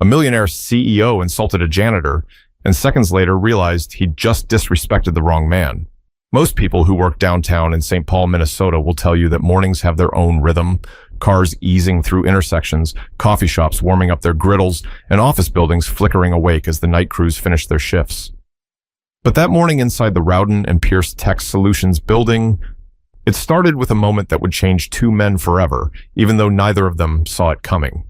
A millionaire CEO insulted a janitor, and seconds later realized he'd just disrespected the wrong man. Most people who work downtown in St. Paul, Minnesota will tell you that mornings have their own rhythm, cars easing through intersections, coffee shops warming up their griddles, and office buildings flickering awake as the night crews finish their shifts. But that morning inside the Rowden and Pierce Tech Solutions building, it started with a moment that would change two men forever, even though neither of them saw it coming.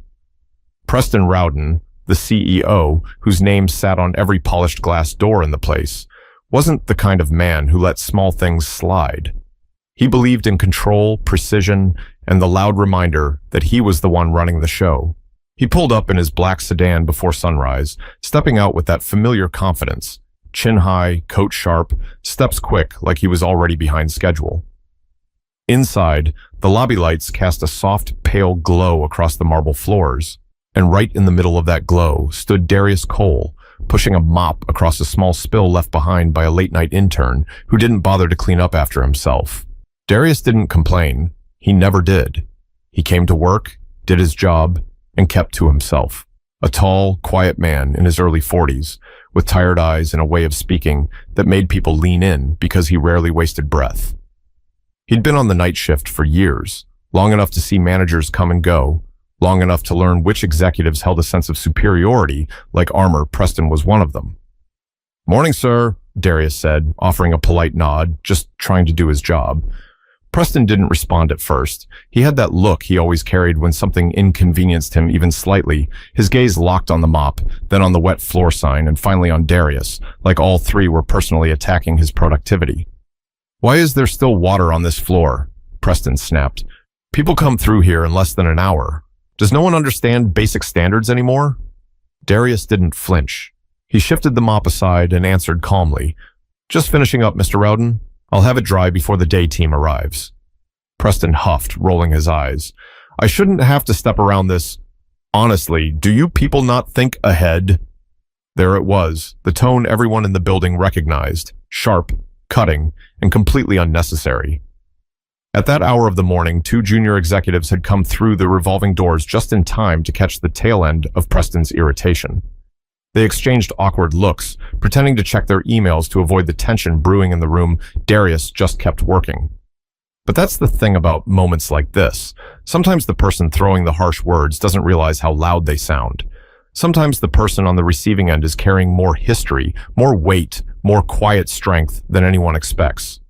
Preston Rowden, the CEO, whose name sat on every polished glass door in the place, wasn't the kind of man who let small things slide. He believed in control, precision, and the loud reminder that he was the one running the show. He pulled up in his black sedan before sunrise, stepping out with that familiar confidence, chin high, coat sharp, steps quick like he was already behind schedule. Inside, the lobby lights cast a soft, pale glow across the marble floors, and right in the middle of that glow stood Darius Cole, pushing a mop across a small spill left behind by a late-night intern who didn't bother to clean up after himself. Darius didn't complain. He never did. He came to work, did his job, and kept to himself. A tall, quiet man in his early 40s, with tired eyes and a way of speaking that made people lean in because he rarely wasted breath. He'd been on the night shift for years, long enough to see managers come and go, long enough to learn which executives held a sense of superiority, like armor. Preston was one of them. "Morning, sir," Darius said, offering a polite nod, just trying to do his job. Preston didn't respond at first. He had that look he always carried when something inconvenienced him even slightly, his gaze locked on the mop, then on the wet floor sign, and finally on Darius, like all three were personally attacking his productivity. "Why is there still water on this floor?" Preston snapped. "People come through here in less than an hour. Does no one understand basic standards anymore?" Darius didn't flinch. He shifted the mop aside and answered calmly, "Just finishing up, Mr. Rowden. I'll have it dry before the day team arrives." Preston huffed, rolling his eyes. "I shouldn't have to step around this. Honestly, do you people not think ahead?" There it was, the tone everyone in the building recognized, sharp, cutting, and completely unnecessary. At that hour of the morning, two junior executives had come through the revolving doors just in time to catch the tail end of Preston's irritation. They exchanged awkward looks, pretending to check their emails to avoid the tension brewing in the room. Darius just kept working. But that's the thing about moments like this. Sometimes the person throwing the harsh words doesn't realize how loud they sound. Sometimes the person on the receiving end is carrying more history, more weight, more quiet strength than anyone expects.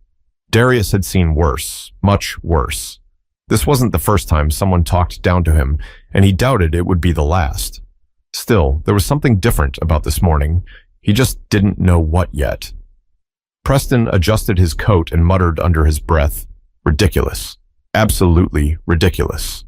Darius had seen worse, much worse. This wasn't the first time someone talked down to him, and he doubted it would be the last. Still, there was something different about this morning. He just didn't know what yet. Preston adjusted his coat and muttered under his breath, "Ridiculous. Absolutely ridiculous."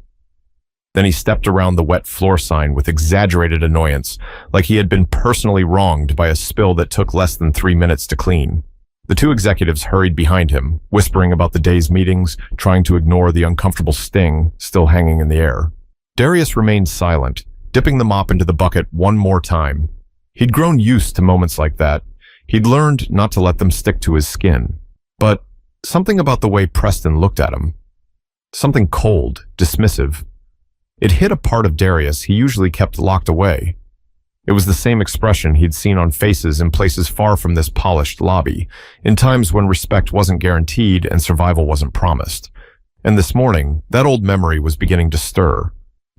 Then he stepped around the wet floor sign with exaggerated annoyance, like he had been personally wronged by a spill that took less than 3 minutes to clean. The two executives hurried behind him, whispering about the day's meetings, trying to ignore the uncomfortable sting still hanging in the air. Darius remained silent, dipping the mop into the bucket one more time. He'd grown used to moments like that. He'd learned not to let them stick to his skin. But something about the way Preston looked at him. Something cold, dismissive. It hit a part of Darius he usually kept locked away. It was the same expression he'd seen on faces in places far from this polished lobby, in times when respect wasn't guaranteed and survival wasn't promised. And this morning, that old memory was beginning to stir.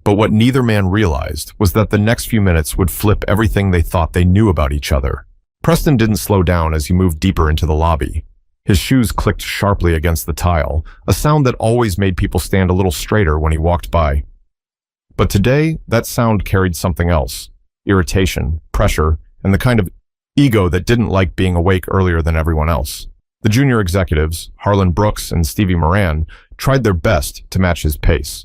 But what neither man realized was that the next few minutes would flip everything they thought they knew about each other. Preston didn't slow down as he moved deeper into the lobby. His shoes clicked sharply against the tile, a sound that always made people stand a little straighter when he walked by. But today, that sound carried something else. Irritation, pressure, and the kind of ego that didn't like being awake earlier than everyone else. The junior executives, Harlan Brooks and Stevie Moran, tried their best to match his pace.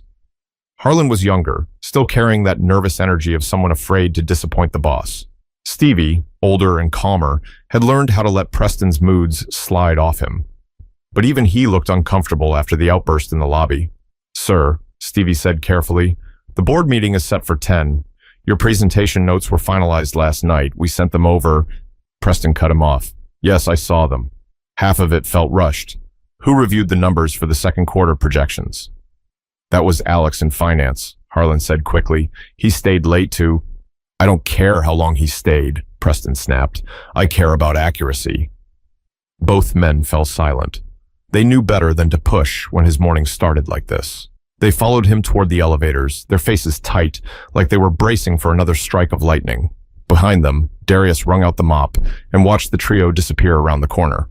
Harlan was younger, still carrying that nervous energy of someone afraid to disappoint the boss. Stevie, older and calmer, had learned how to let Preston's moods slide off him. But even he looked uncomfortable after the outburst in the lobby. "Sir," Stevie said carefully, "the board meeting is set for 10. Your presentation notes were finalized last night. We sent them over." Preston cut him off. "Yes, I saw them. Half of it felt rushed. Who reviewed the numbers for the second quarter projections?" "That was Alex in finance," Harlan said quickly. "He stayed late to—" I don't care how long he stayed, Preston snapped. I care about accuracy. Both men fell silent. They knew better than to push when his morning started like this. They followed him toward the elevators, their faces tight, like they were bracing for another strike of lightning. Behind them, Darius wrung out the mop and watched the trio disappear around the corner.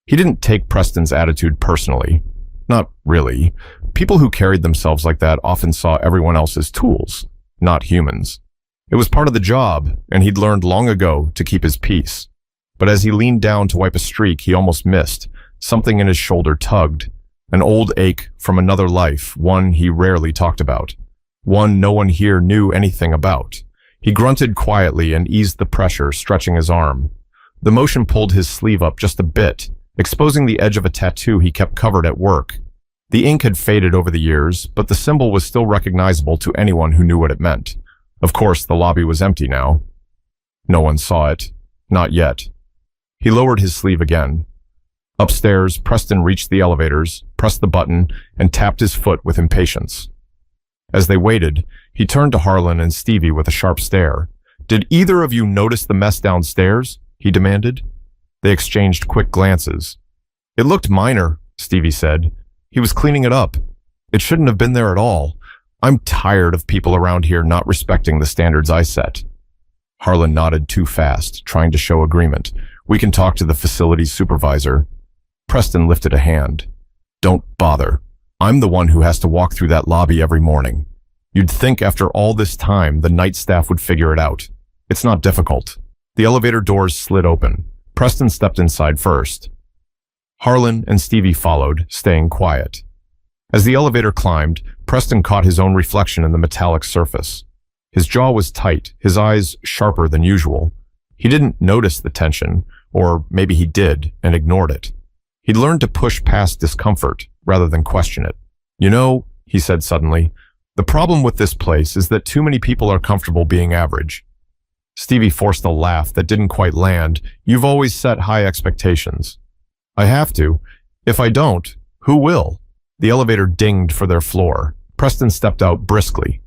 He didn't take Preston's attitude personally. Not really. People who carried themselves like that often saw everyone else as tools, not humans. It was part of the job, and he'd learned long ago to keep his peace. But as he leaned down to wipe a streak he almost missed, something in his shoulder tugged. An old ache from another life, one he rarely talked about. One no one here knew anything about. He grunted quietly and eased the pressure, stretching his arm. The motion pulled his sleeve up just a bit, exposing the edge of a tattoo he kept covered at work. The ink had faded over the years, but the symbol was still recognizable to anyone who knew what it meant. Of course, the lobby was empty now. No one saw it. Not yet. He lowered his sleeve again. Upstairs, Preston reached the elevators, pressed the button, and tapped his foot with impatience. As they waited, he turned to Harlan and Stevie with a sharp stare. "Did either of you notice the mess downstairs?" he demanded. They exchanged quick glances. "It looked minor," Stevie said. "He was cleaning it up. It shouldn't have been there at all. I'm tired of people around here not respecting the standards I set." Harlan nodded too fast, trying to show agreement. "We can talk to the facilities supervisor." Preston lifted a hand. "Don't bother. I'm the one who has to walk through that lobby every morning. You'd think after all this time the night staff would figure it out. It's not difficult." The elevator doors slid open. Preston stepped inside first. Harlan and Stevie followed, staying quiet. As the elevator climbed, Preston caught his own reflection in the metallic surface. His jaw was tight, his eyes sharper than usual. He didn't notice the tension, or maybe he did and ignored it. He'd learned to push past discomfort rather than question it. "You know," he said suddenly, "the problem with this place is that too many people are comfortable being average." Stevie forced a laugh that didn't quite land. "You've always set high expectations." "I have to. If I don't, who will?" The elevator dinged for their floor. Preston stepped out briskly.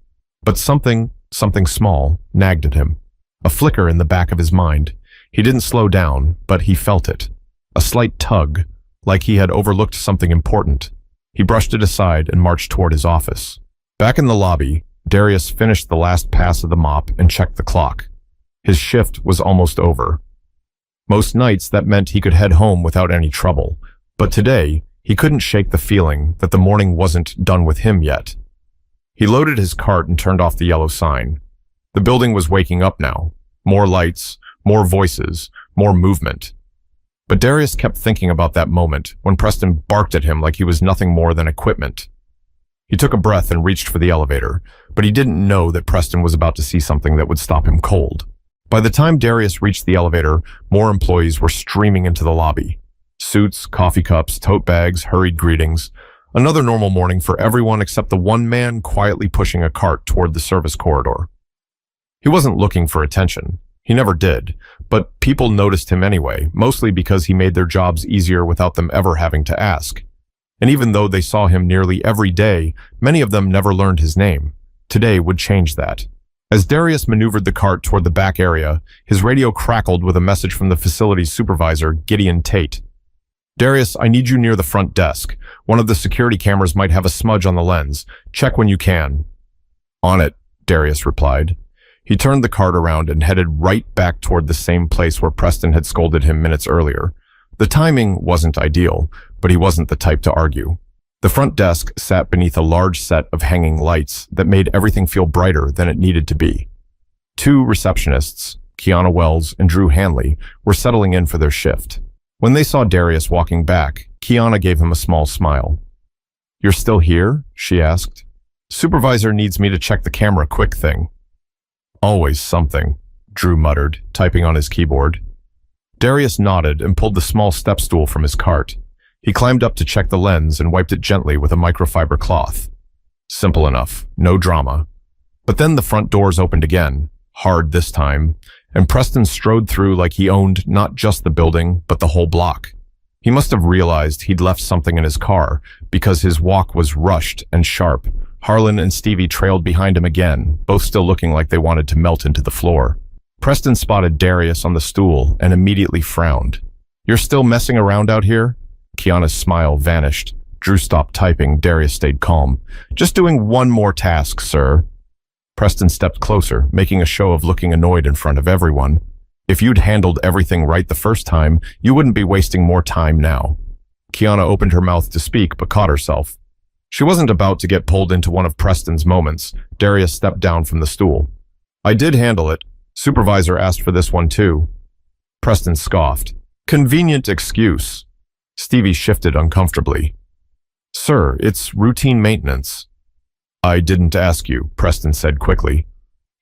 But something small, nagged at him. A flicker in the back of his mind. He didn't slow down, but he felt it. A slight tug, like he had overlooked something important. He brushed it aside and marched toward his office. Back in the lobby, Darius finished the last pass of the mop and checked the clock. His shift was almost over. Most nights that meant he could head home without any trouble, but today he couldn't shake the feeling that the morning wasn't done with him yet. He loaded his cart and turned off the yellow sign. The building was waking up now. More lights, more voices, more movement. But Darius kept thinking about that moment when Preston barked at him like he was nothing more than equipment. He took a breath and reached for the elevator, but he didn't know that Preston was about to see something that would stop him cold. By the time Darius reached the elevator, more employees were streaming into the lobby. Suits, coffee cups, tote bags, hurried greetings. Another normal morning for everyone except the one man quietly pushing a cart toward the service corridor. He wasn't looking for attention. He never did, but people noticed him anyway, mostly because he made their jobs easier without them ever having to ask. And even though they saw him nearly every day, many of them never learned his name. Today would change that. As Darius maneuvered the cart toward the back area, his radio crackled with a message from the facilities supervisor, Gideon Tate. "Darius, I need you near the front desk. One of the security cameras might have a smudge on the lens. Check when you can." "On it," Darius replied. He turned the cart around and headed right back toward the same place where Preston had scolded him minutes earlier. The timing wasn't ideal, but he wasn't the type to argue. The front desk sat beneath a large set of hanging lights that made everything feel brighter than it needed to be. Two receptionists, Kiana Wells and Drew Hanley, were settling in for their shift. When they saw Darius walking back, Kiana gave him a small smile. "You're still here?" she asked. "Supervisor needs me to check the camera quick thing." "Always something," Drew muttered, typing on his keyboard. Darius nodded and pulled the small step stool from his cart. He climbed up to check the lens and wiped it gently with a microfiber cloth. Simple enough, no drama. But then the front doors opened again, hard this time, and Preston strode through like he owned not just the building, but the whole block. He must have realized he'd left something in his car, because his walk was rushed and sharp, Harlan and Stevie trailed behind him again, both still looking like they wanted to melt into the floor. Preston spotted Darius on the stool and immediately frowned. "You're still messing around out here?" Kiana's smile vanished. Drew stopped typing. Darius stayed calm. "Just doing one more task, sir." Preston stepped closer, making a show of looking annoyed in front of everyone. "If you'd handled everything right the first time, you wouldn't be wasting more time now." Kiana opened her mouth to speak, but caught herself. She wasn't about to get pulled into one of Preston's moments. Darius stepped down from the stool. "I did handle it. Supervisor asked for this one too." Preston scoffed. "Convenient excuse." Stevie shifted uncomfortably. "Sir, it's routine maintenance." "I didn't ask you," Preston said quickly.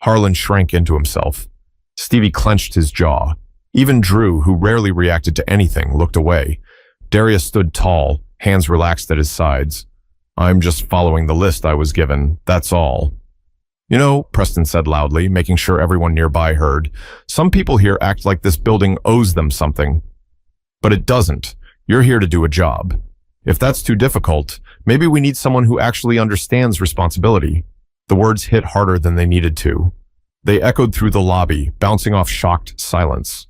Harlan shrank into himself. Stevie clenched his jaw. Even Drew, who rarely reacted to anything, looked away. Darius stood tall, hands relaxed at his sides. "I'm just following the list I was given, that's all." "You know," Preston said loudly, making sure everyone nearby heard, "some people here act like this building owes them something. But it doesn't. You're here to do a job. If that's too difficult, maybe we need someone who actually understands responsibility." The words hit harder than they needed to. They echoed through the lobby, bouncing off shocked silence.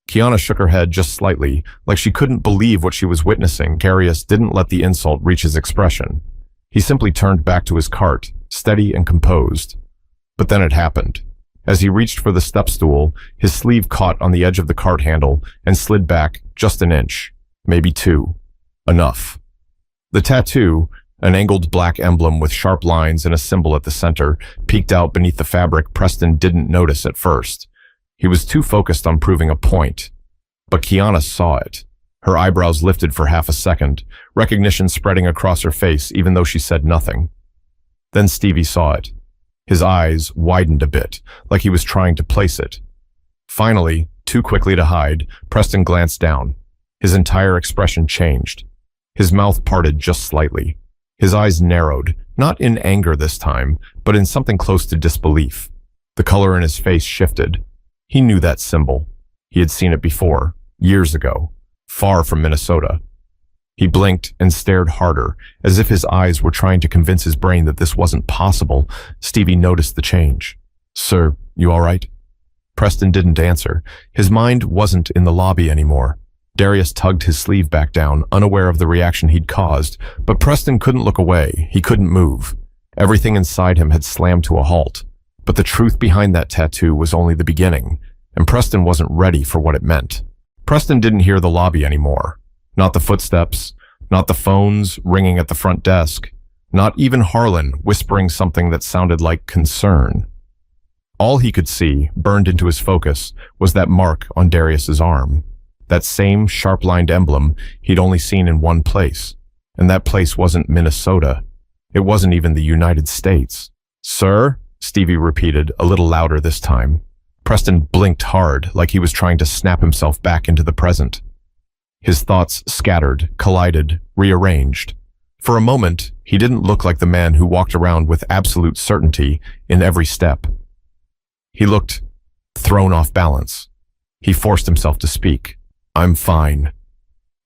Kiana shook her head just slightly, like she couldn't believe what she was witnessing. Darius didn't let the insult reach his expression. He simply turned back to his cart, steady and composed. But then it happened. As he reached for the step stool, his sleeve caught on the edge of the cart handle and slid back just an inch, maybe two. Enough. The tattoo, an angled black emblem with sharp lines and a symbol at the center, peeked out beneath the fabric Preston didn't notice at first. He was too focused on proving a point. But Kiana saw it. Her eyebrows lifted for half a second, recognition spreading across her face even though she said nothing. Then Stevie saw it. His eyes widened a bit, like he was trying to place it. Finally, too quickly to hide, Preston glanced down. His entire expression changed. His mouth parted just slightly. His eyes narrowed, not in anger this time, but in something close to disbelief. The color in his face shifted. He knew that symbol. He had seen it before, years ago, far from Minnesota. He blinked and stared harder, as if his eyes were trying to convince his brain that this wasn't possible. Stevie noticed the change. "Sir, you all right?" Preston didn't answer. His mind wasn't in the lobby anymore. Darius tugged his sleeve back down, unaware of the reaction he'd caused, but Preston couldn't look away. He couldn't move. Everything inside him had slammed to a halt. But the truth behind that tattoo was only the beginning, and Preston wasn't ready for what it meant. Preston didn't hear the lobby anymore. Not the footsteps, not the phones ringing at the front desk, not even Harlan whispering something that sounded like concern. All he could see, burned into his focus, was that mark on Darius's arm. That same sharp-lined emblem he'd only seen in one place. And that place wasn't Minnesota. It wasn't even the United States. "Sir?" Stevie repeated, a little louder this time. Preston blinked hard, like he was trying to snap himself back into the present. His thoughts scattered, collided, rearranged. For a moment, he didn't look like the man who walked around with absolute certainty in every step. He looked thrown off balance. He forced himself to speak. "I'm fine."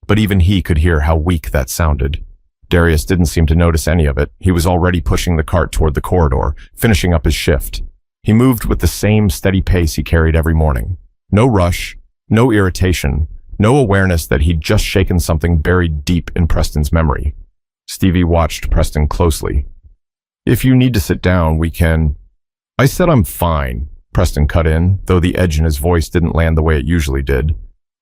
But even he could hear how weak that sounded. Darius didn't seem to notice any of it. He was already pushing the cart toward the corridor, finishing up his shift. He moved with the same steady pace he carried every morning. No rush, no irritation, no awareness that he'd just shaken something buried deep in Preston's memory. Stevie watched Preston closely. "If you need to sit down, we can—" "I said I'm fine," Preston cut in, though the edge in his voice didn't land the way it usually did.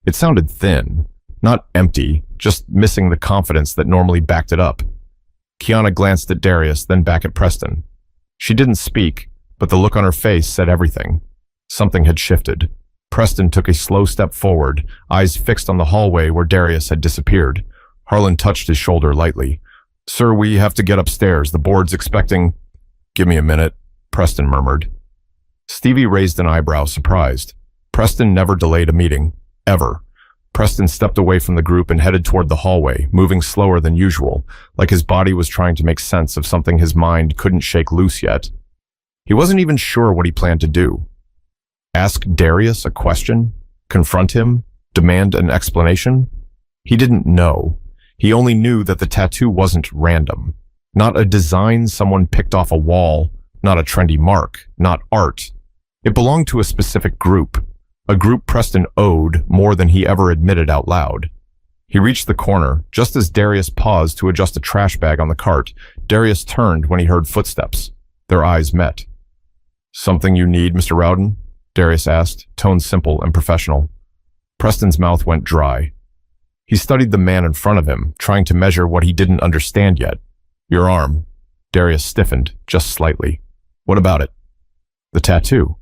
It sounded thin. Not empty, just missing the confidence that normally backed it up. Kiana glanced at Darius, then back at Preston. She didn't speak, but the look on her face said everything. Something had shifted. Preston took a slow step forward, eyes fixed on the hallway where Darius had disappeared. Harlan touched his shoulder lightly. "Sir, we have to get upstairs. The board's expecting—" "Give me a minute," Preston murmured. Stevie raised an eyebrow, surprised. Preston never delayed a meeting. Ever. Preston stepped away from the group and headed toward the hallway, moving slower than usual, like his body was trying to make sense of something his mind couldn't shake loose yet. He wasn't even sure what he planned to do. Ask Darius a question? Confront him? Demand an explanation? He didn't know. He only knew that the tattoo wasn't random. Not a design someone picked off a wall, not a trendy mark, not art. It belonged to a specific group, a group Preston owed more than he ever admitted out loud. He reached the corner, just as Darius paused to adjust a trash bag on the cart. Darius turned when he heard footsteps. Their eyes met. "Something you need, Mr. Rowden?" Darius asked, tone simple and professional. Preston's mouth went dry. He studied the man in front of him, trying to measure what he didn't understand yet. "Your arm." Darius stiffened, just slightly. "What about it?" "The tattoo."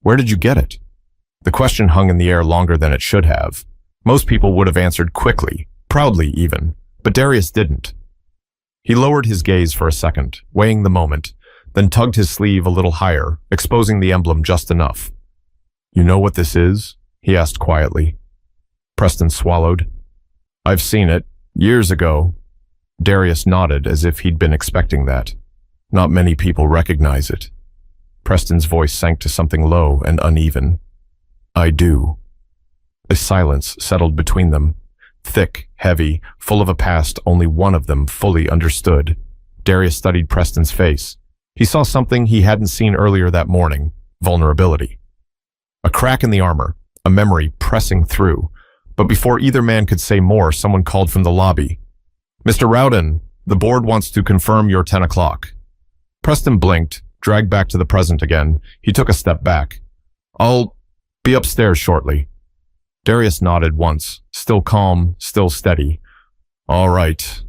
"Where did you get it?" The question hung in the air longer than it should have. Most people would have answered quickly, proudly even, but Darius didn't. He lowered his gaze for a second, weighing the moment, then tugged his sleeve a little higher, exposing the emblem just enough. "You know what this is?" he asked quietly. Preston swallowed. "I've seen it, years ago." Darius nodded as if he'd been expecting that. "Not many people recognize it." Preston's voice sank to something low and uneven. "I do." A silence settled between them, thick, heavy, full of a past only one of them fully understood. Darius studied Preston's face. He saw something he hadn't seen earlier that morning: vulnerability. A crack in the armor, a memory pressing through. But before either man could say more, someone called from the lobby. "Mr. Rowden, the board wants to confirm your 10 o'clock. Preston blinked, dragged back to the present again. He took a step back. "I'll be upstairs shortly." Darius nodded once, still calm, still steady. "All right."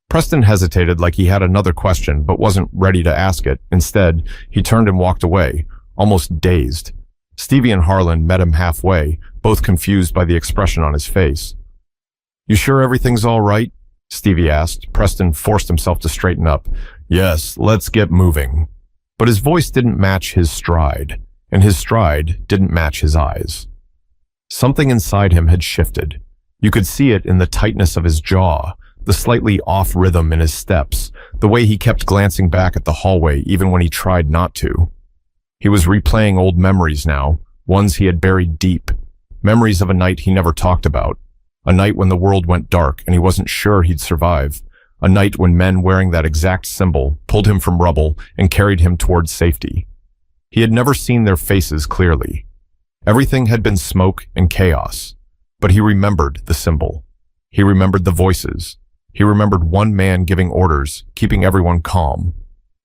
Preston hesitated like he had another question, but wasn't ready to ask it. Instead, he turned and walked away, almost dazed. Stevie and Harlan met him halfway, both confused by the expression on his face. "You sure everything's all right?" Stevie asked. Preston forced himself to straighten up. "Yes, let's get moving." But his voice didn't match his stride, and his stride didn't match his eyes. Something inside him had shifted. You could see it in the tightness of his jaw, the slightly off rhythm in his steps, the way he kept glancing back at the hallway even when he tried not to. He was replaying old memories now, ones he had buried deep, memories of a night he never talked about, a night when the world went dark and he wasn't sure he'd survive, a night when men wearing that exact symbol pulled him from rubble and carried him towards safety. He had never seen their faces clearly. Everything had been smoke and chaos, but he remembered the symbol. He remembered the voices. He remembered one man giving orders, keeping everyone calm.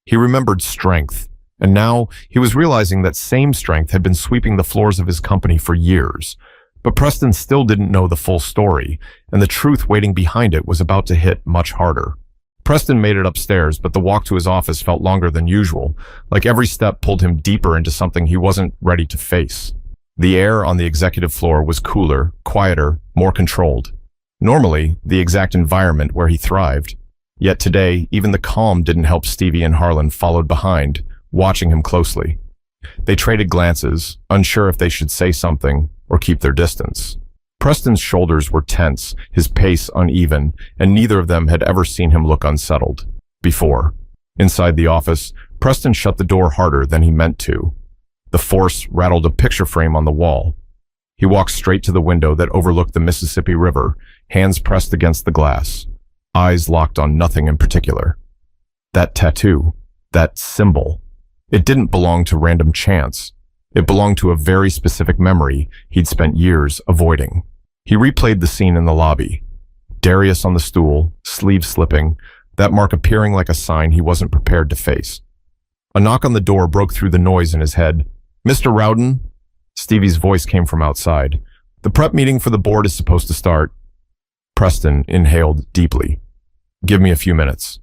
He remembered strength, and now he was realizing that same strength had been sweeping the floors of his company for years. But Preston still didn't know the full story, and the truth waiting behind it was about to hit much harder. Preston made it upstairs, but the walk to his office felt longer than usual, like every step pulled him deeper into something he wasn't ready to face. The air on the executive floor was cooler, quieter, more controlled. Normally, the exact environment where he thrived. Yet today, even the calm didn't help. Stevie and Harlan followed behind, watching him closely. They traded glances, unsure if they should say something or keep their distance. Preston's shoulders were tense, his pace uneven, and neither of them had ever seen him look unsettled before. Inside the office, Preston shut the door harder than he meant to. The force rattled a picture frame on the wall. He walked straight to the window that overlooked the Mississippi River, hands pressed against the glass, eyes locked on nothing in particular. That tattoo, that symbol, it didn't belong to random chance. It belonged to a very specific memory he'd spent years avoiding. He replayed the scene in the lobby. Darius on the stool, sleeve slipping, that mark appearing like a sign he wasn't prepared to face. A knock on the door broke through the noise in his head. "Mr. Rowden?" Stevie's voice came from outside. "The prep meeting for the board is supposed to start." Preston inhaled deeply. "Give me a few minutes."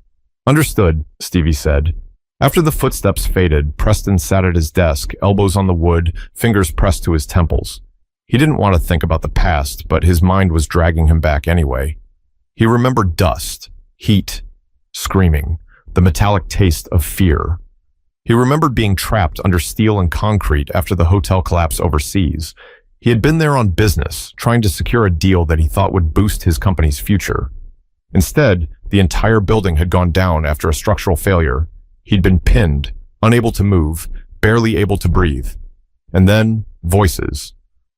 "Understood," Stevie said. After the footsteps faded, Preston sat at his desk, elbows on the wood, fingers pressed to his temples. He didn't want to think about the past, but his mind was dragging him back anyway. He remembered dust, heat, screaming, the metallic taste of fear. He remembered being trapped under steel and concrete after the hotel collapse overseas. He had been there on business, trying to secure a deal that he thought would boost his company's future. Instead, the entire building had gone down after a structural failure. He'd been pinned, unable to move, barely able to breathe. And then, voices.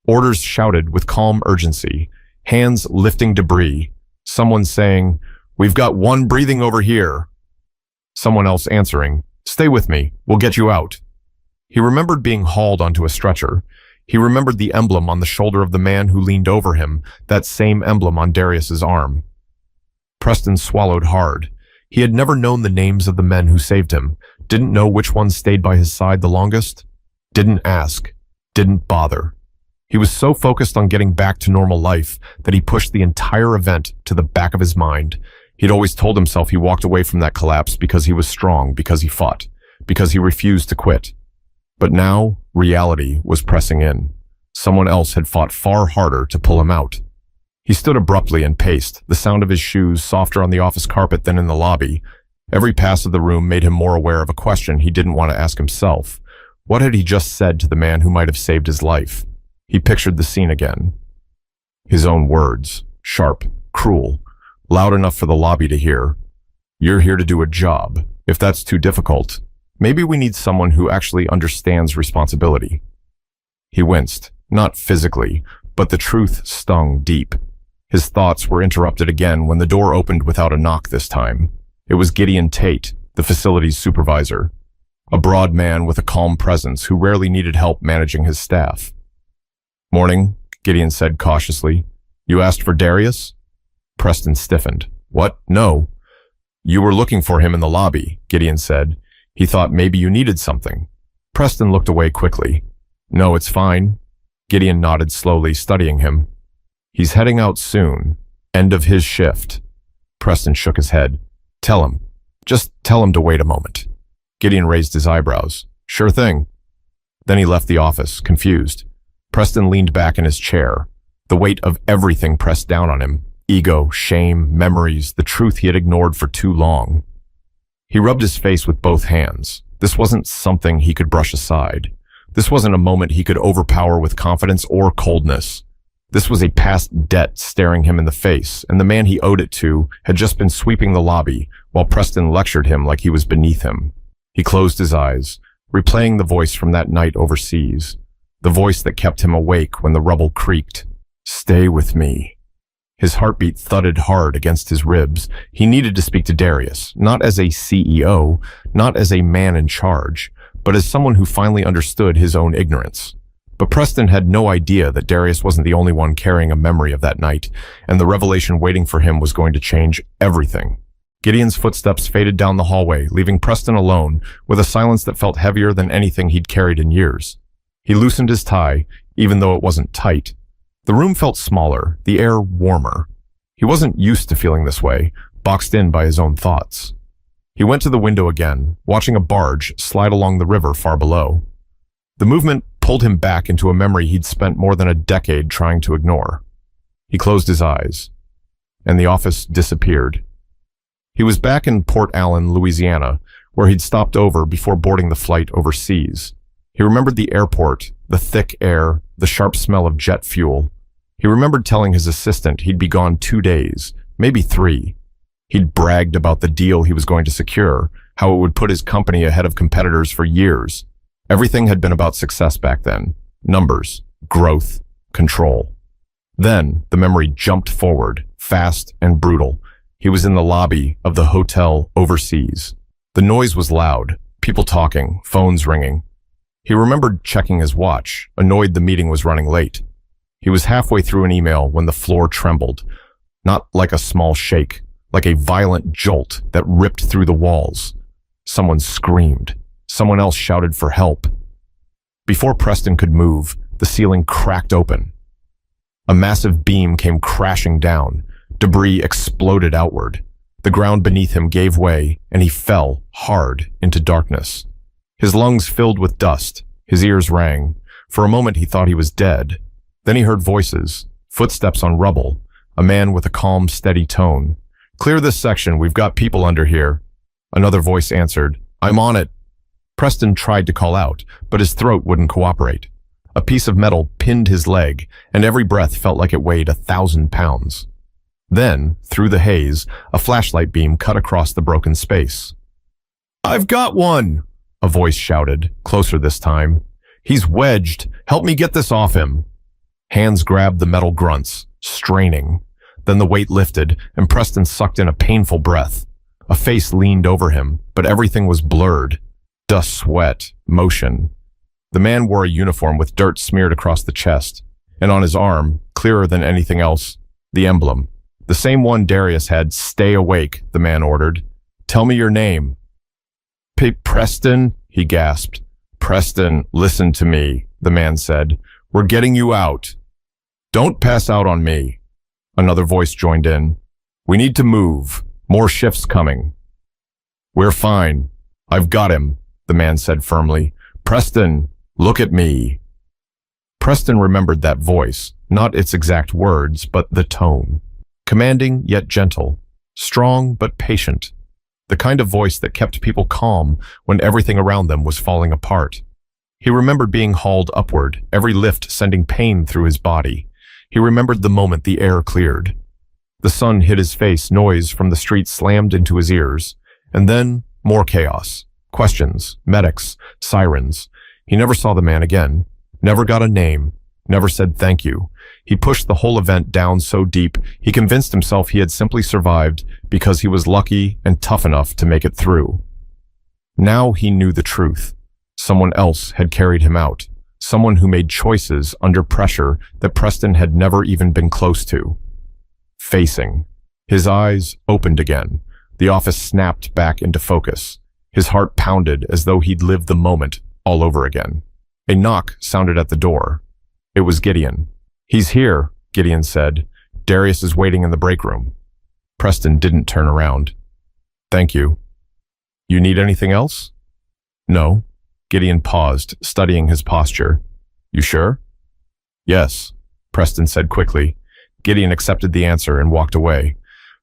Orders shouted with calm urgency, hands lifting debris. Someone saying, "We've got one breathing over here." Someone else answering, "Stay with me, we'll get you out." He remembered being hauled onto a stretcher. He remembered the emblem on the shoulder of the man who leaned over him, that same emblem on Darius's arm. Preston swallowed hard. He had never known the names of the men who saved him, didn't know which ones stayed by his side the longest, didn't ask, didn't bother. He was so focused on getting back to normal life that he pushed the entire event to the back of his mind. He'd always told himself he walked away from that collapse because he was strong, because he fought, because he refused to quit. But now, reality was pressing in. Someone else had fought far harder to pull him out. He stood abruptly and paced, the sound of his shoes softer on the office carpet than in the lobby. Every pass of the room made him more aware of a question he didn't want to ask himself. What had he just said to the man who might have saved his life? He pictured the scene again. His own words, sharp, cruel, loud enough for the lobby to hear. "You're here to do a job. If that's too difficult, maybe we need someone who actually understands responsibility." He winced, not physically, but the truth stung deep. His thoughts were interrupted again when the door opened without a knock this time. It was Gideon Tate, the facility's supervisor, a broad man with a calm presence who rarely needed help managing his staff. "Morning," Gideon said cautiously. "You asked for Darius?" Preston stiffened. "What? No." "You were looking for him in the lobby," Gideon said. "He thought maybe you needed something." Preston looked away quickly. "No, it's fine." Gideon nodded slowly, studying him. "He's heading out soon. End of his shift." Preston shook his head. "Tell him. Just tell him to wait a moment." Gideon raised his eyebrows. "Sure thing." Then he left the office, confused. Preston leaned back in his chair. The weight of everything pressed down on him. Ego, shame, memories, the truth he had ignored for too long. He rubbed his face with both hands. This wasn't something he could brush aside. This wasn't a moment he could overpower with confidence or coldness. This was a past debt staring him in the face, and the man he owed it to had just been sweeping the lobby while Preston lectured him like he was beneath him. He closed his eyes, replaying the voice from that night overseas, the voice that kept him awake when the rubble creaked. "Stay with me." His heartbeat thudded hard against his ribs. He needed to speak to Darius, not as a CEO, not as a man in charge, but as someone who finally understood his own ignorance. But Preston had no idea that Darius wasn't the only one carrying a memory of that night, and the revelation waiting for him was going to change everything. Gideon's footsteps faded down the hallway, leaving Preston alone with a silence that felt heavier than anything he'd carried in years. He loosened his tie, even though it wasn't tight. The room felt smaller, the air warmer. He wasn't used to feeling this way, boxed in by his own thoughts. He went to the window again, watching a barge slide along the river far below. The movement pulled him back into a memory he'd spent more than a decade trying to ignore. He closed his eyes, and the office disappeared. He was back in Port Allen, Louisiana, where he'd stopped over before boarding the flight overseas. He remembered the airport, the thick air, the sharp smell of jet fuel. He remembered telling his assistant he'd be gone 2 days, maybe 3. He'd bragged about the deal he was going to secure, how it would put his company ahead of competitors for years. Everything had been about success back then. Numbers, growth, control. Then the memory jumped forward, fast and brutal. He was in the lobby of the hotel overseas. The noise was loud, people talking, phones ringing. He remembered checking his watch, annoyed the meeting was running late. He was halfway through an email when the floor trembled, not like a small shake, like a violent jolt that ripped through the walls. Someone screamed. Someone else shouted for help. Before Preston could move, the ceiling cracked open. A massive beam came crashing down. Debris exploded outward. The ground beneath him gave way, and he fell hard into darkness. His lungs filled with dust. His ears rang. For a moment he thought he was dead. Then he heard voices, footsteps on rubble, a man with a calm, steady tone. "Clear this section, we've got people under here." Another voice answered, "I'm on it." Preston tried to call out, but his throat wouldn't cooperate. A piece of metal pinned his leg, and every breath felt like it weighed 1,000 pounds. Then, through the haze, a flashlight beam cut across the broken space. "I've got one!" a voice shouted, closer this time. "He's wedged. Help me get this off him." Hands grabbed the metal grunts, straining. Then the weight lifted, and Preston sucked in a painful breath. A face leaned over him, but everything was blurred. Dust, sweat, motion. The man wore a uniform with dirt smeared across the chest, and on his arm, clearer than anything else, the emblem. The same one Darius had. "Stay awake," the man ordered. "Tell me your name." Preston, he gasped. "Preston, listen to me," the man said. "We're getting you out." "Don't pass out on me." Another voice joined in. "We need to move. More shifts coming." "We're fine. I've got him," the man said firmly. "Preston, look at me." Preston remembered that voice, not its exact words, but the tone. Commanding yet gentle, strong but patient. The kind of voice that kept people calm when everything around them was falling apart. He remembered being hauled upward, every lift sending pain through his body. He remembered the moment the air cleared. The sun hit his face, noise from the street slammed into his ears. And then, more chaos. Questions, medics, sirens. He never saw the man again. Never got a name. Never said thank you. He pushed the whole event down so deep, he convinced himself he had simply survived because he was lucky and tough enough to make it through. Now he knew the truth. Someone else had carried him out. Someone who made choices under pressure that Preston had never even been close to. Facing. His eyes opened again. The office snapped back into focus. His heart pounded as though he'd lived the moment all over again. A knock sounded at the door. It was Gideon. "He's here," Gideon said. "Darius is waiting in the break room." Preston didn't turn around. "Thank you." "You need anything else?" "No." Gideon paused, studying his posture. "You sure?" "Yes," Preston said quickly. Gideon accepted the answer and walked away.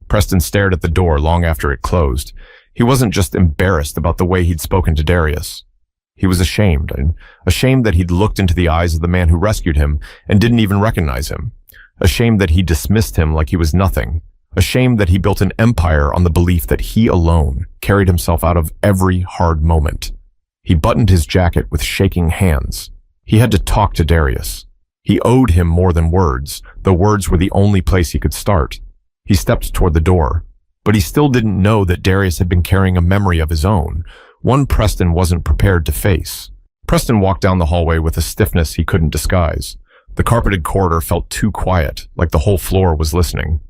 Preston stared at the door long after it closed. He wasn't just embarrassed about the way he'd spoken to Darius. He was ashamed that he'd looked into the eyes of the man who rescued him and didn't even recognize him. Ashamed that he dismissed him like he was nothing. Ashamed that he built an empire on the belief that he alone carried himself out of every hard moment. He buttoned his jacket with shaking hands. He had to talk to Darius. He owed him more than words, though words were the only place he could start. He stepped toward the door, but he still didn't know that Darius had been carrying a memory of his own, one Preston wasn't prepared to face. Preston walked down the hallway with a stiffness he couldn't disguise. The carpeted corridor felt too quiet, like the whole floor was listening.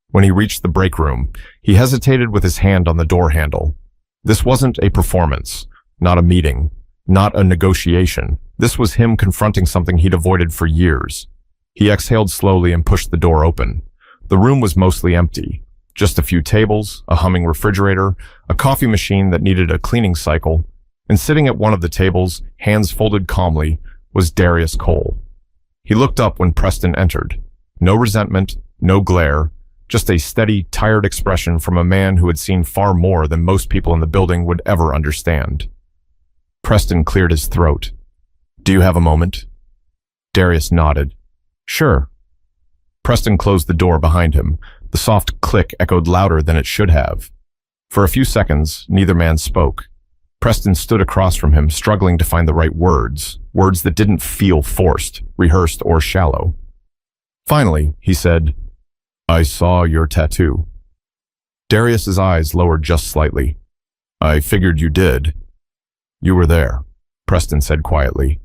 When he reached the break room, he hesitated with his hand on the door handle. This wasn't a performance, not a meeting, not a negotiation. This was him confronting something he'd avoided for years. He exhaled slowly and pushed the door open. The room was mostly empty. Just a few tables, a humming refrigerator, a coffee machine that needed a cleaning cycle, and sitting at one of the tables, hands folded calmly, was Darius Cole. He looked up when Preston entered. No resentment, no glare, just a steady, tired expression from a man who had seen far more than most people in the building would ever understand. Preston cleared his throat. "Do you have a moment?" Darius nodded. "Sure." Preston closed the door behind him. The soft click echoed louder than it should have. For a few seconds, neither man spoke. Preston stood across from him, struggling to find the right words that didn't feel forced, rehearsed, or shallow. Finally, he said, "I saw your tattoo." Darius's eyes lowered just slightly. "I figured you did." "You were there," Preston said quietly.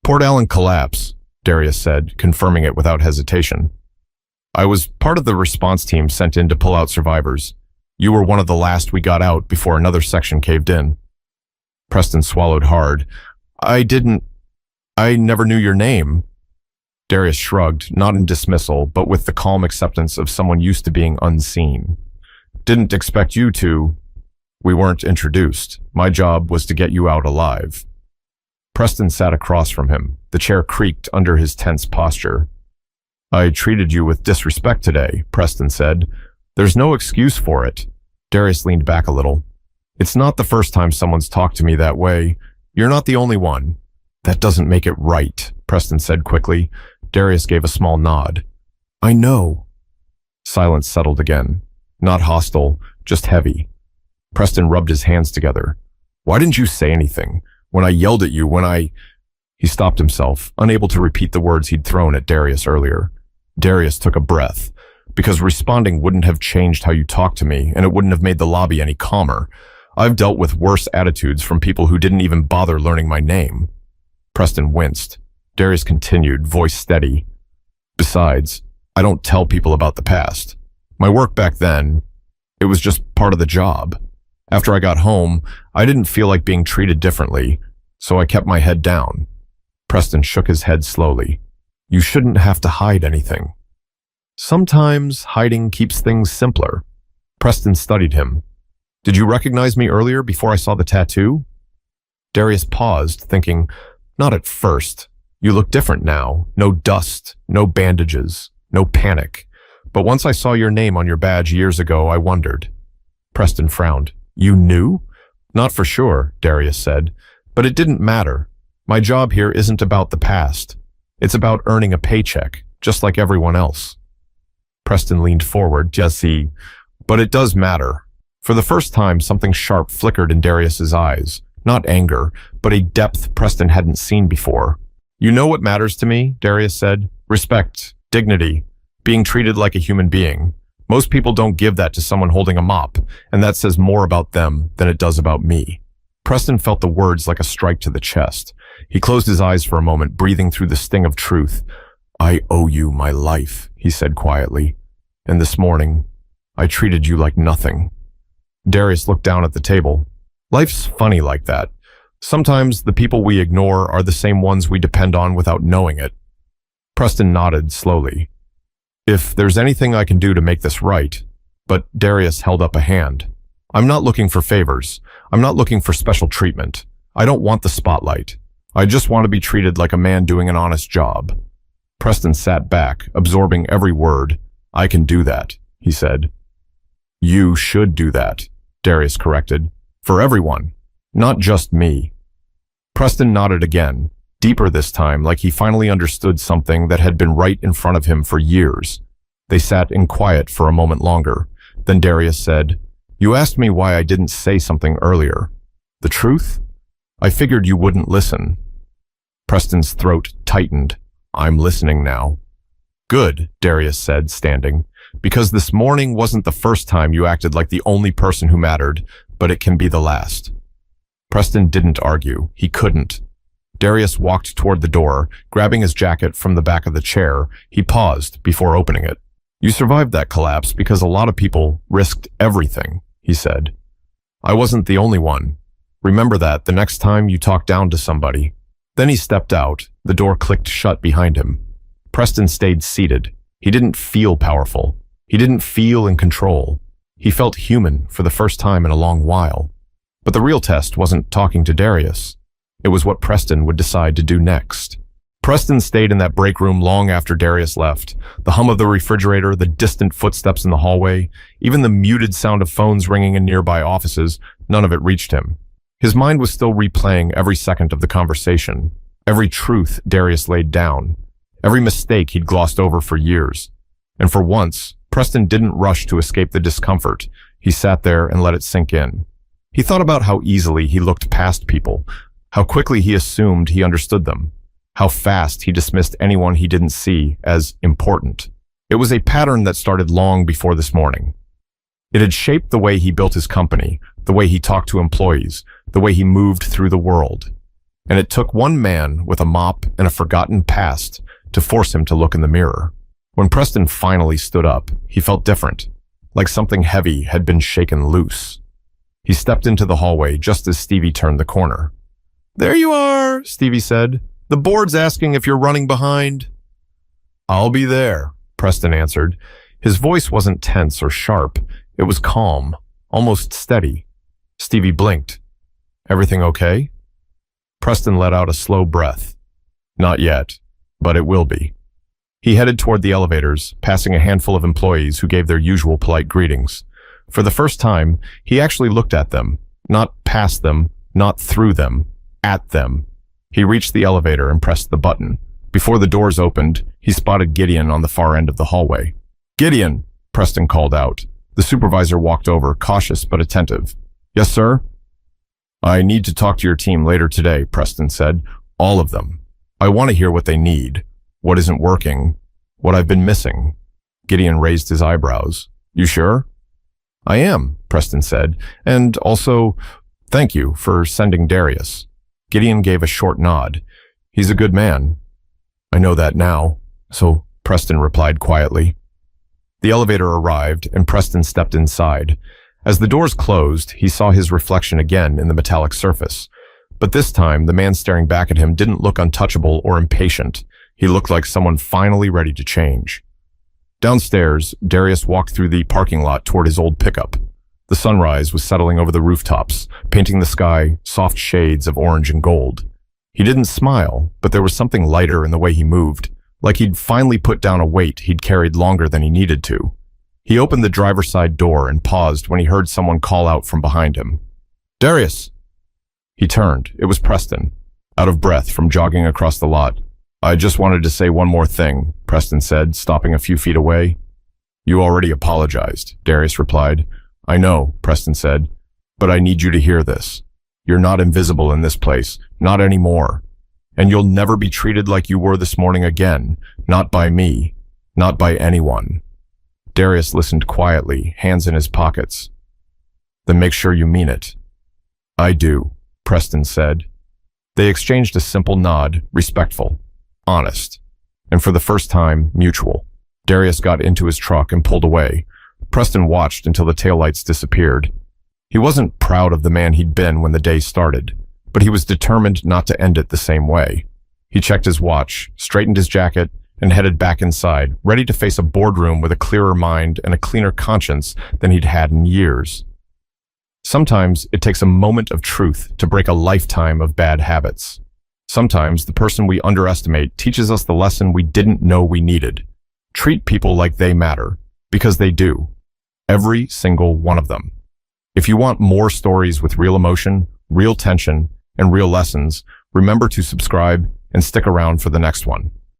"Port Allen collapse," Darius said, confirming it without hesitation. "I was part of the response team sent in to pull out survivors. You were one of the last we got out before another section caved in." Preston swallowed hard. I never knew your name." Darius shrugged, not in dismissal, but with the calm acceptance of someone used to being unseen. "Didn't expect you to. We weren't introduced. My job was to get you out alive." Preston sat across from him. The chair creaked under his tense posture. "I treated you with disrespect today," Preston said. "There's no excuse for it." Darius leaned back a little. "It's not the first time someone's talked to me that way. You're not the only one." "That doesn't make it right," Preston said quickly. Darius gave a small nod. "I know." Silence settled again. Not hostile, just heavy. Preston rubbed his hands together. "Why didn't you say anything? When I yelled at you, He stopped himself, unable to repeat the words he'd thrown at Darius earlier. Darius took a breath. because responding wouldn't have changed how you talk to me, and it wouldn't have made the lobby any calmer. I've dealt with worse attitudes from people who didn't even bother learning my name. Preston winced. Darius continued, voice steady. Besides, I don't tell people about the past. My work back then, it was just part of the job. After I got home, I didn't feel like being treated differently, so I kept my head down. Preston shook his head slowly. You shouldn't have to hide anything. Sometimes hiding keeps things simpler. Preston studied him. Did you recognize me earlier before I saw the tattoo? Darius paused, thinking, not at first. You look different now. No dust, no bandages, no panic. But once I saw your name on your badge years ago, I wondered. Preston frowned. You knew? Not for sure, Darius said. But it didn't matter. My job here isn't about the past. It's about earning a paycheck, just like everyone else. Preston leaned forward, Jesse. But it does matter. For the first time, something sharp flickered in Darius's eyes. Not anger, but a depth Preston hadn't seen before. You know what matters to me, Darius said. Respect, dignity, being treated like a human being. Most people don't give that to someone holding a mop, and that says more about them than it does about me. Preston felt the words like a strike to the chest. He closed his eyes for a moment, breathing through the sting of truth. I owe you my life, he said quietly. And this morning, I treated you like nothing. Darius looked down at the table. Life's funny like that. Sometimes the people we ignore are the same ones we depend on without knowing it. Preston nodded slowly. If there's anything I can do to make this right, but Darius held up a hand. I'm not looking for favors. I'm not looking for special treatment. I don't want the spotlight. I just want to be treated like a man doing an honest job. Preston sat back, absorbing every word. I can do that, he said. You should do that, Darius corrected. For everyone, not just me. Preston nodded again, deeper this time, like he finally understood something that had been right in front of him for years. They sat in quiet for a moment longer. Then Darius said, You asked me why I didn't say something earlier. The truth? I figured you wouldn't listen. Preston's throat tightened. I'm listening now. Good, Darius said, standing. Because this morning wasn't the first time you acted like the only person who mattered, but it can be the last. Preston didn't argue. He couldn't. Darius walked toward the door, grabbing his jacket from the back of the chair. He paused before opening it. You survived that collapse because a lot of people risked everything, he said. I wasn't the only one. Remember that the next time you talk down to somebody. Then he stepped out. The door clicked shut behind him. Preston stayed seated. He didn't feel powerful. He didn't feel in control. He felt human for the first time in a long while. But the real test wasn't talking to Darius. It was what Preston would decide to do next. Preston stayed in that break room long after Darius left. The hum of the refrigerator, the distant footsteps in the hallway, even the muted sound of phones ringing in nearby offices, none of it reached him. His mind was still replaying every second of the conversation, every truth Darius laid down, every mistake he'd glossed over for years. And for once, Preston didn't rush to escape the discomfort. He sat there and let it sink in. He thought about how easily he looked past people, how quickly he assumed he understood them, how fast he dismissed anyone he didn't see as important. It was a pattern that started long before this morning. It had shaped the way he built his company, the way he talked to employees, the way he moved through the world. And it took one man with a mop and a forgotten past to force him to look in the mirror. When Preston finally stood up, he felt different, like something heavy had been shaken loose. He stepped into the hallway just as Stevie turned the corner. There you are, Stevie said. The board's asking if you're running behind. I'll be there, Preston answered. His voice wasn't tense or sharp. It was calm, almost steady. Stevie blinked. Everything okay? Preston let out a slow breath. Not yet, but it will be. He headed toward the elevators, passing a handful of employees who gave their usual polite greetings. For the first time, he actually looked at them, not past them, not through them, at them. He reached the elevator and pressed the button. Before the doors opened, he spotted Gideon on the far end of the hallway. Gideon, Preston called out. The supervisor walked over, cautious but attentive. Yes, sir? I need to talk to your team later today, Preston said. All of them. I want to hear what they need, what isn't working, what I've been missing. Gideon raised his eyebrows. You sure? I am, Preston said, and also, thank you for sending Darius. Gideon gave a short nod. He's a good man. I know that now, so Preston replied quietly. The elevator arrived, and Preston stepped inside. As the doors closed, he saw his reflection again in the metallic surface. But this time, the man staring back at him didn't look untouchable or impatient. He looked like someone finally ready to change. Downstairs, Darius walked through the parking lot toward his old pickup. The sunrise was settling over the rooftops, painting the sky soft shades of orange and gold. He didn't smile, but there was something lighter in the way he moved, like he'd finally put down a weight he'd carried longer than he needed to. He opened the driver's side door and paused when he heard someone call out from behind him. Darius! He turned. It was Preston, out of breath from jogging across the lot. I just wanted to say one more thing, Preston said, stopping a few feet away. You already apologized, Darius replied. I know, Preston said, but I need you to hear this. You're not invisible in this place, not anymore. And you'll never be treated like you were this morning again, not by me, not by anyone. Darius listened quietly, hands in his pockets. Then make sure you mean it. I do, Preston said. They exchanged a simple nod, respectful, honest, and for the first time, mutual. Darius got into his truck and pulled away. Preston watched until the taillights disappeared. He wasn't proud of the man he'd been when the day started, but he was determined not to end it the same way. He checked his watch, straightened his jacket, and headed back inside, ready to face a boardroom with a clearer mind and a cleaner conscience than he'd had in years. Sometimes it takes a moment of truth to break a lifetime of bad habits. Sometimes the person we underestimate teaches us the lesson we didn't know we needed. Treat people like they matter, because they do. Every single one of them. If you want more stories with real emotion, real tension, and real lessons, remember to subscribe and stick around for the next one.